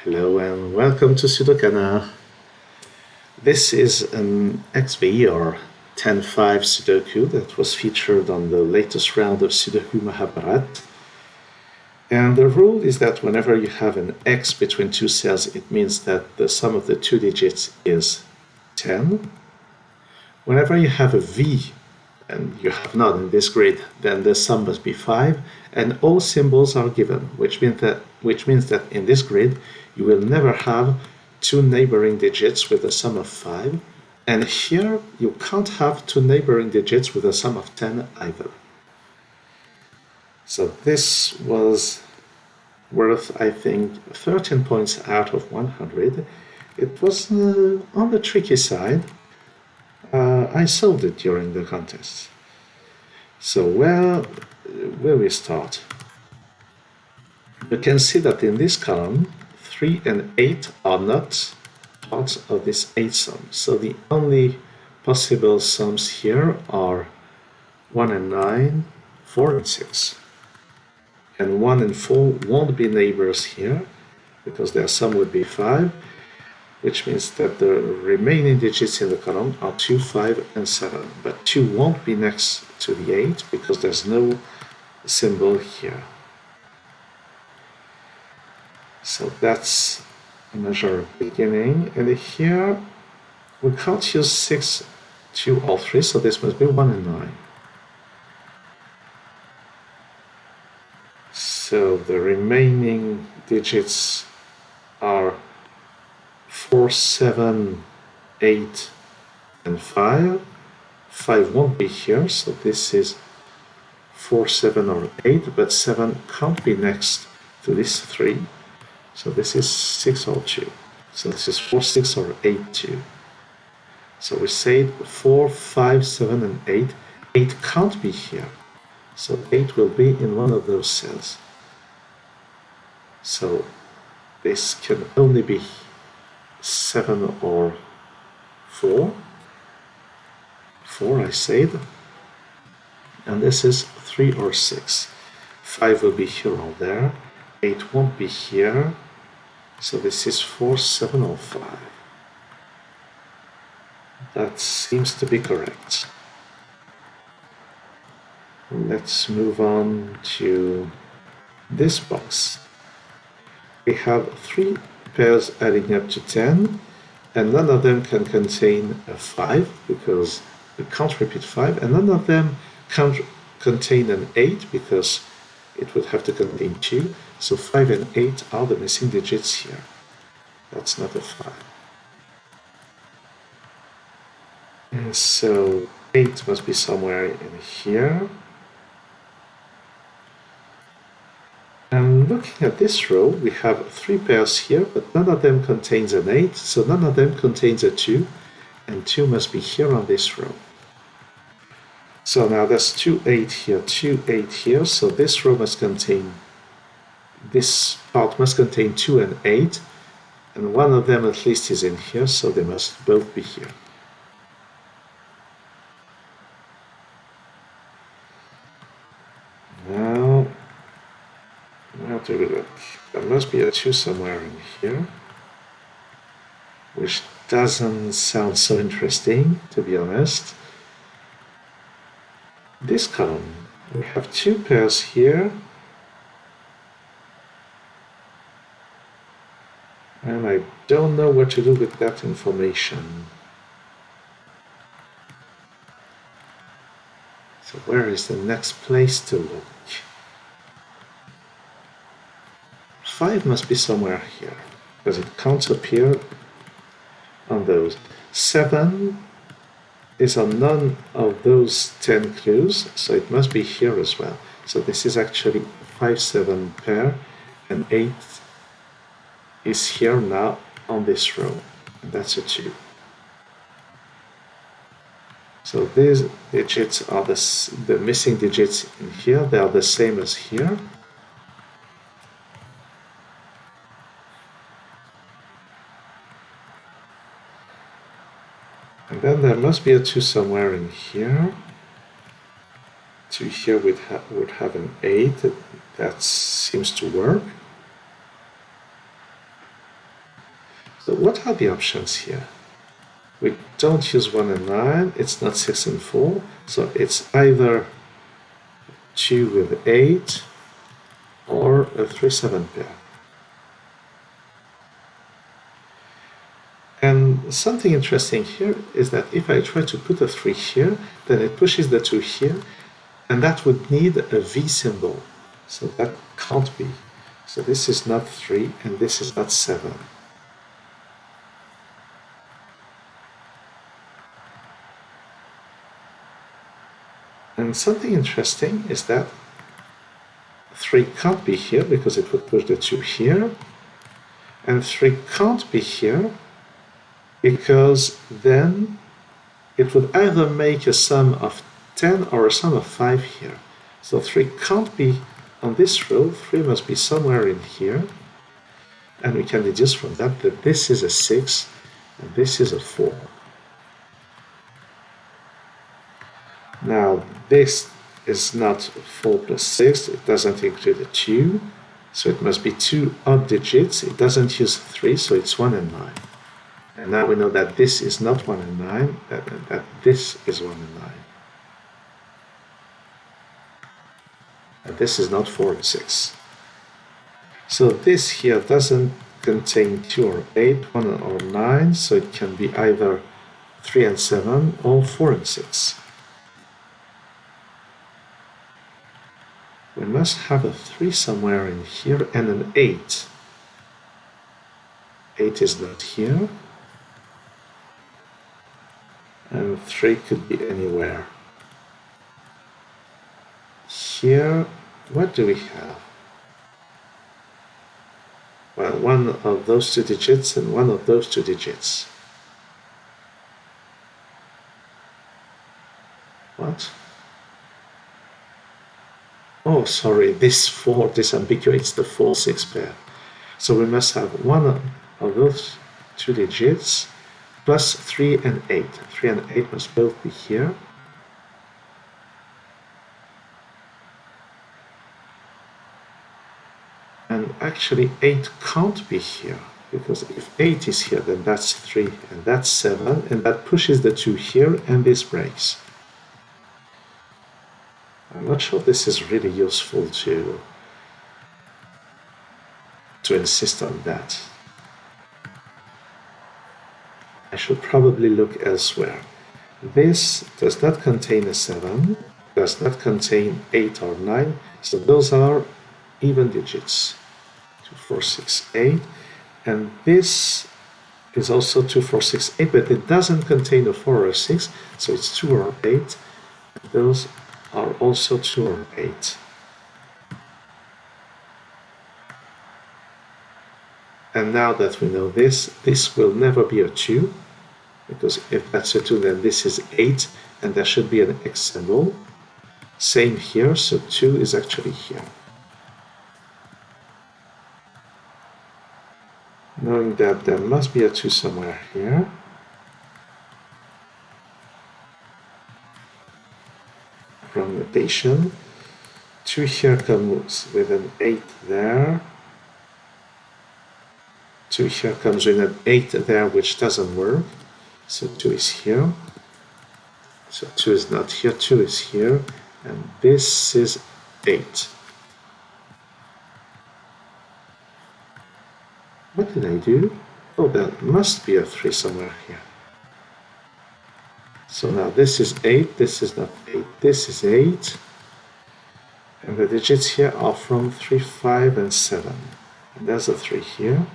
Hello and welcome to SudoKanard. This is an XV or 10-5 Sudoku that was featured on the latest round of Sudoku Mahabharat. And the rule is that whenever you have an X between two cells, it means that the sum of the two digits is 10. Whenever you have a V, and you have none in this grid, then the sum must be 5, and all symbols are given, which means that in this grid you will never have two neighboring digits with a sum of 5, and here you can't have two neighboring digits with a sum of 10 either. So this was worth, I think, 13 points out of 100. It was on the tricky side. I solved it during the contest. So where will we start? You can see that in this column, 3 and 8 are not part of this 8 sum. So the only possible sums here are 1 and 9, 4 and 6. And 1 and 4 won't be neighbors here, because their sum would be 5. Which means that the remaining digits in the column are 2, 5, and 7. But 2 won't be next to the 8 because there's no symbol here. So that's a measure of beginning. And here we can't use 6, 2, or 3, so this must be 1 and 9. So the remaining digits are 4, 7, 8, and 5. 5 won't be here, so this is 4, 7, or 8, but 7 can't be next to this 3. So this is 6 or 2. So this is 4, 6, or 8, 2. So we said 4, 5, 7, and 8. 8 can't be here. So 8 will be in one of those cells. So this can only be 7 or 4. 4 I said. And this is 3 or 6. 5 will be here or there. 8 won't be here. So this is 4, 7 or 5. That seems to be correct. Let's move on to this box. We have 3 pairs adding up to 10, and none of them can contain a 5 because we can't repeat 5, and none of them can contain an 8 because it would have to contain 2. So 5 and 8 are the missing digits here. That's not a 5. And so 8 must be somewhere in here. And looking at this row, we have 3 pairs here, but none of them contains an 8, so none of them contains a 2, and 2 must be here on this row. So now there's 2, 8 here, 2, 8 here, so this row must contain, this part must contain 2 and 8, and one of them at least is in here, so they must both be here. Now, where do we look? There must be a 2 somewhere in here, which doesn't sound so interesting, to be honest. This column, we have 2 pairs here, and I don't know what to do with that information. So where is the next place to look? 5 must be somewhere here, because it can't appear on those. 7 is on none of those 10 clues, so it must be here as well. So this is actually 5, 7 pair, and 8 is here now on this row, and that's a 2. So these digits are the missing digits in here, they are the same as here. And then there must be a 2 somewhere in here. 2 here would have an 8. That seems to work. So what are the options here? We don't use 1 and 9, it's not 6 and 4, so it's either 2 with 8 or a 3-7 pair. And something interesting here is that if I try to put a 3 here, then it pushes the 2 here, and that would need a V symbol. So that can't be. So this is not 3, and this is not 7. And something interesting is that 3 can't be here because it would push the 2 here, and 3 can't be here because then it would either make a sum of 10 or a sum of 5 here. So 3 can't be on this row, 3 must be somewhere in here, and we can deduce from that that this is a 6 and this is a 4. Now this is not 4 plus 6, it doesn't include a 2, so it must be 2 odd digits, it doesn't use 3, so it's 1 and 9. And now we know that this is not 1 and 9, that this is 1 and 9. And this is not 4 and 6. So this here doesn't contain 2 or 8, 1 or 9, so it can be either 3 and 7 or 4 and 6. We must have a 3 somewhere in here and an 8. 8 is not here. And 3 could be anywhere. Here, what do we have? Well, one of those 2 digits and one of those 2 digits. What? Oh, sorry, this 4 disambiguates the 4-6 pair. So we must have one of those 2 digits plus 3 and 8. 3 and 8 must both be here. And actually 8 can't be here, because if 8 is here, then that's 3 and that's 7, and that pushes the 2 here and this breaks. I'm not sure this is really useful to insist on that. I should probably look elsewhere. This does not contain a 7, does not contain 8 or 9, so those are even digits. 2, 4, 6, 8, and this is also 2, 4, 6, 8, but it doesn't contain a 4 or a 6, so it's 2 or 8. Those are also 2 or 8. And now that we know this will never be a 2, because if that's a 2, then this is 8, and there should be an X symbol. Same here, so 2 is actually here. Knowing that there must be a 2 somewhere here. From notation, 2 here comes with an 8 there. 2 here comes with an 8 there, which doesn't work. So 2 is here. So 2 is not here, 2 is here. And this is 8. What did I do? Oh, there must be a 3 somewhere here. So now this is 8, this is not 8, this is 8. And the digits here are from 3, 5, and 7. And there's a 3 here.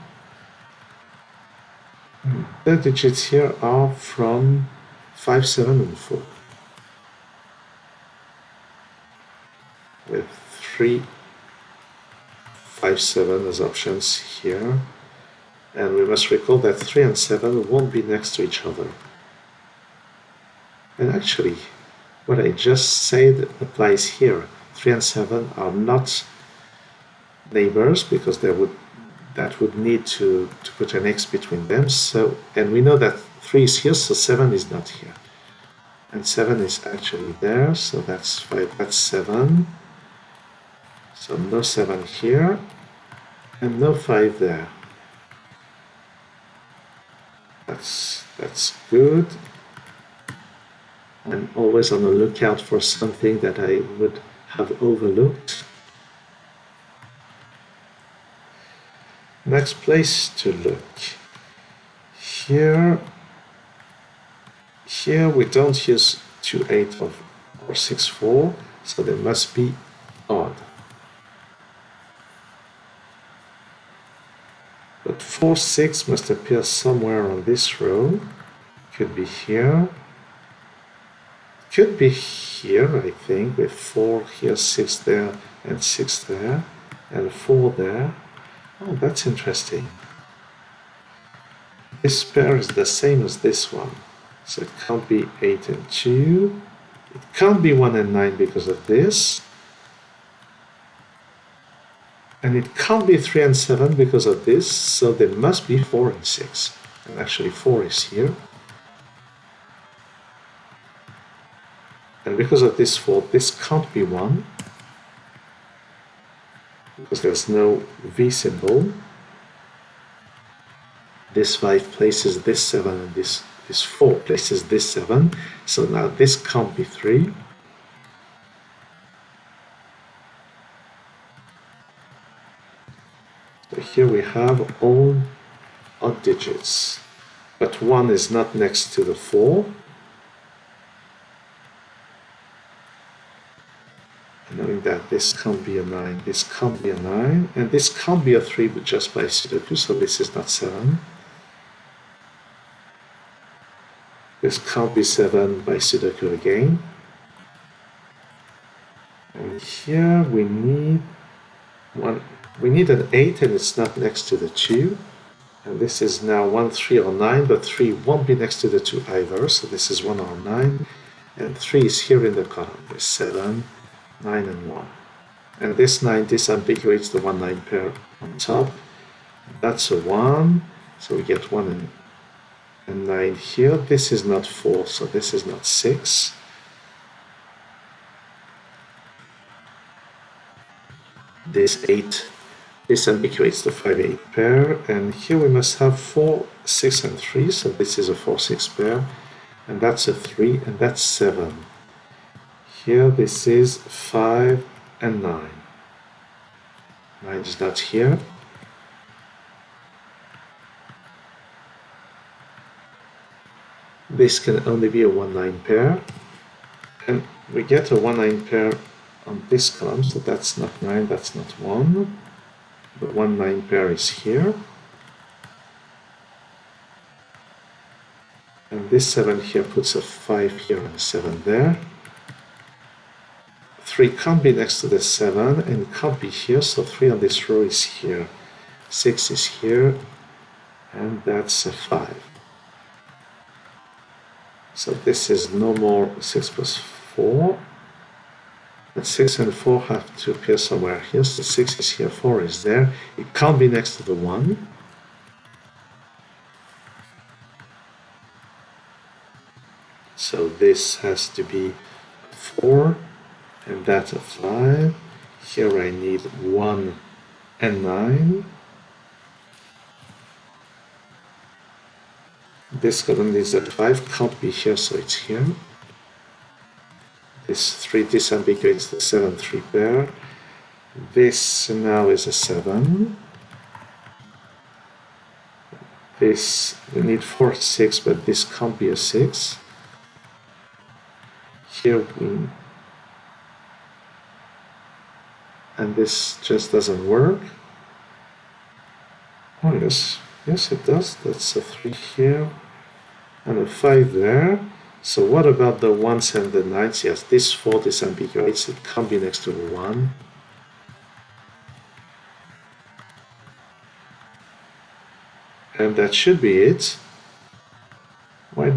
And the digits here are from 5, 7, and 4. With 3, 5, 7 as options here. And we must recall that 3 and 7 won't be next to each other. And actually, what I just said applies here. 3 and 7 are not neighbors because that would need to put an X between them. So, and we know that 3 is here, so 7 is not here. And 7 is actually there, so that's 5, that's 7. So no 7 here, and no 5 there. That's good. I'm always on the lookout for something that I would have overlooked. Next place to look. Here we don't use 2, 8 or 6, 4, so they must be odd. But 4, 6 must appear somewhere on this row. Could be here. Could be here, I think, with 4 here, 6 there, and 6 there, and 4 there. Oh, that's interesting. This pair is the same as this one. So it can't be 8 and 2. It can't be 1 and 9 because of this. And it can't be 3 and 7 because of this. So there must be 4 and 6. And actually 4 is here. And because of this 4, this can't be 1. Because there's no V symbol. This 5 places this 7 and this 4 places this 7. So now this can't be 3. So here we have all odd digits. But 1 is not next to the 4. Knowing that this can't be a 9, this can't be a 9, and this can't be a 3 but just by Sudoku, so this is not 7. This can't be 7 by Sudoku again. And here we need an 8 and it's not next to the 2. And this is now 1, 3 or 9, but 3 won't be next to the 2 either, so this is 1 or 9. And 3 is here in the column, there's 7. 9 and 1. And this 9 disambiguates the 1, 9 pair on top. That's a 1, so we get 1 and 9 here. This is not 4, so this is not 6. This 8 disambiguates the 5, 8 pair. And here we must have 4, 6 and 3, so this is a 4, 6 pair. And that's a 3, and that's 7. Here this is 5 and 9. 9 is not here. This can only be a 1-9 pair. And we get a 1-9 pair on this column, so that's not 9, that's not 1. The 1-9 pair is here. And this 7 here puts a 5 here and a 7 there. 3 can't be next to the 7 and can't be here, so 3 on this row is here. 6 is here, and that's a 5. So this is no more 6 plus 4. But 6 and 4 have to appear somewhere here, so 6 is here, 4 is there. It can't be next to the 1. So this has to be 4. And that's a 5. Here I need 1 and 9. This column is at 5, can't be here, so it's here. This 3 disambiguates the 7, 3 pair. This now is a 7. This, we need 4, 6, but this can't be a 6. Here we and this just doesn't work. Oh yes, yes it does. That's a 3 here and a 5 there. So what about the 1s and the 9s? Yes, this 4 disambiguates. It can't be next to a 1. And that should be it. Why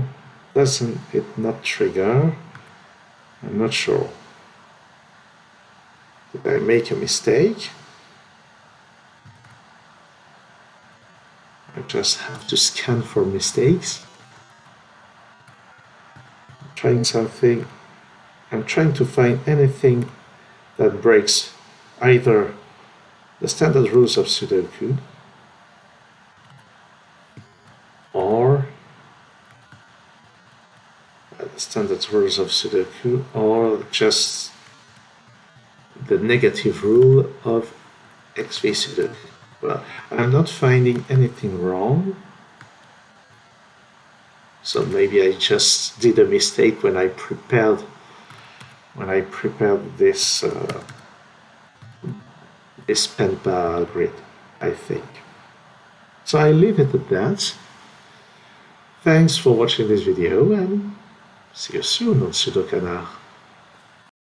doesn't it not trigger? I'm not sure. Did I make a mistake? I just have to scan for mistakes. I'm trying something. I'm trying to find anything that breaks either the standard rules of Sudoku or standard rules of Sudoku or just the negative rule of XV Sudoku. Well, I'm not finding anything wrong, so maybe I just did a mistake when I prepared this this pen bar grid, I think. So I leave it at that. Thanks for watching this video and see you soon on SudoKanard.